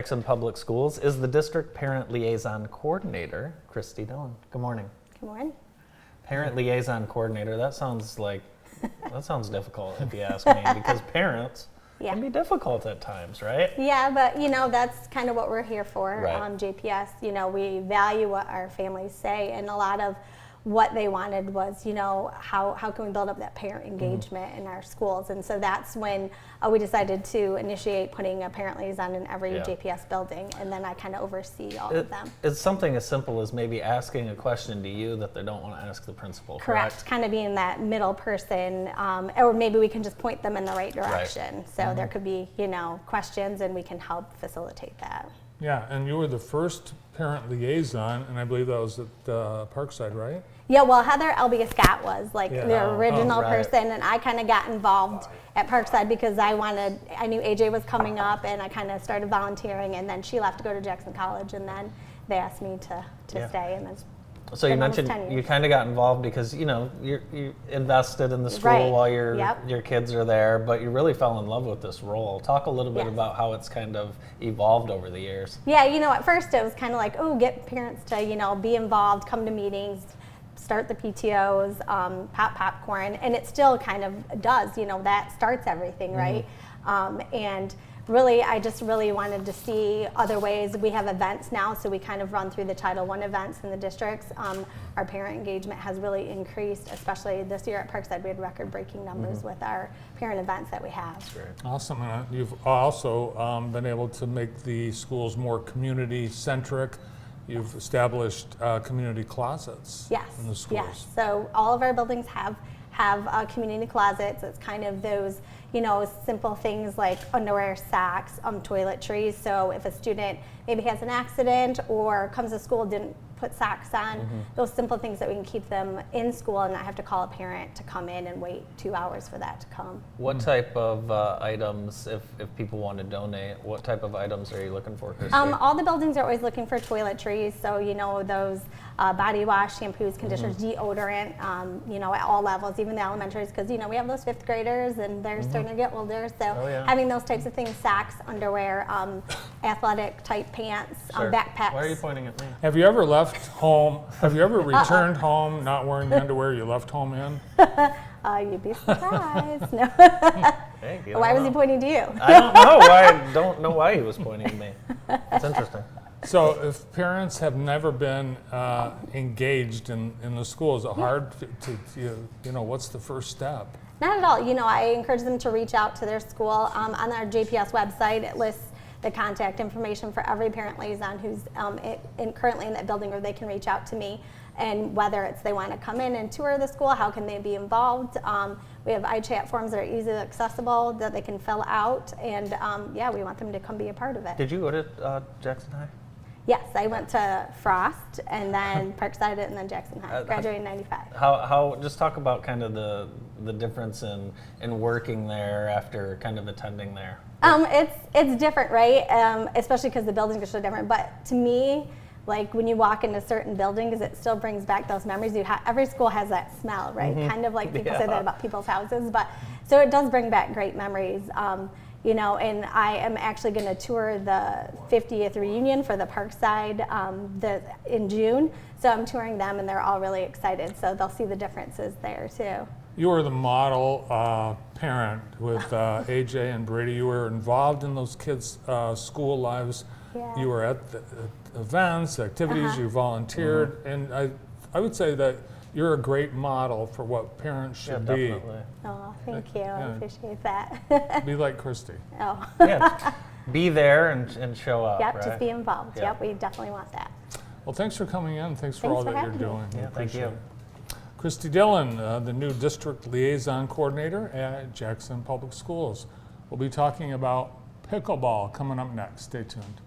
Jackson Public Schools is the District Parent Liaison Coordinator, Kristy Dillon. Good morning. Good morning. Parent Liaison Coordinator, that sounds difficult if you ask me, because parents can be difficult at times, right? Yeah, but that's kind of what we're here for. Right. JPS, we value what our families say, and a lot of what they wanted was, how can we build up that parent engagement in our schools? And so that's when we decided to initiate putting a parent liaison in every JPS building, and then I kind of oversee all of them. It's something as simple as maybe asking a question to you that they don't want to ask the principal, correct? Kind of being that middle person, or maybe we can just point them in the right direction. Right. So there could be, questions, and we can help facilitate that. Yeah, and you were the first parent liaison, and I believe that was at Parkside, right? Yeah, well, Heather Elbia Scott was the original right. person, and I kind of got involved at Parkside because I knew AJ was coming up, and I kind of started volunteering, and then she left to go to Jackson College, and then they asked me to stay, and then. So you mentioned you kind of got involved because you invested in the school while your kids are there, but you really fell in love with this role. Talk a little bit about how it's kind of evolved over the years. Yeah, at first it was kind of like, get parents to be involved, come to meetings, start the PTOs, pop popcorn, and it still kind of does. That starts everything, right? And really, I just really wanted to see other ways. We have events now, so we kind of run through the Title I events in the districts. Our parent engagement has really increased, especially this year at Parkside. We had record-breaking numbers with our parent events that we have. That's great. Awesome. You've also been able to make the schools more community-centric. You've established community closets in the schools. Yes, so all of our buildings have community closets. It's kind of those simple things like underwear, socks, toiletries. So if a student maybe has an accident or comes to school, didn't put socks on, those simple things that we can keep them in school and not have to call a parent to come in and wait 2 hours for that to come. What type of items, if people want to donate, what type of items are you looking for, Kristy? All the buildings are always looking for toiletries, so those body wash, shampoos, conditioners, deodorant, at all levels, even the elementaries, because we have those 5th graders and they're starting to get older, so having those types of things, socks, underwear, athletic type pants, backpacks. Why are you pointing at me? Have you ever left home? Have you ever returned home not wearing the underwear you left home in? You'd be surprised. No. Hey, Why was he pointing to you? I don't know why he was pointing at me. It's interesting. So if parents have never been engaged in the school, is it hard to what's the first step? Not at all. I encourage them to reach out to their school. On our JPS website, it lists the contact information for every parent liaison who's currently in that building, or they can reach out to me. And whether it's they want to come in and tour the school, how can they be involved? We have iChat forms that are easily accessible that they can fill out, and we want them to come be a part of it. Did you go to Jackson High? Yes, I went to Frost, and then Parkside, and then Jackson High. Graduated in '95. How? Just talk about kind of the difference in working there after kind of attending there. It's different, right? Especially because the buildings are so different. But to me, like when you walk into certain buildings, it still brings back those memories. Every school has that smell, right? Kind of like people say that about people's houses, but so it does bring back great memories. And I am actually going to tour the 50th reunion for the Parkside in June. So I'm touring them, and they're all really excited. So they'll see the differences there too. You were the model parent with AJ and Brady. You were involved in those kids' school lives. Yeah. You were at the events, activities. You volunteered, and I would say that you're a great model for what parents should be. Definitely. Oh, thank you. I appreciate that. Be like Kristy. Oh. Yeah. Be there and show up. Yep, right? just be involved. Yeah. Yep, we definitely want that. Well, thanks for coming in. Thanks for all that you're doing. Yeah, thank you. Kristy Dillon, the new District Liaison Coordinator at Jackson Public Schools. We'll be talking about pickleball coming up next. Stay tuned.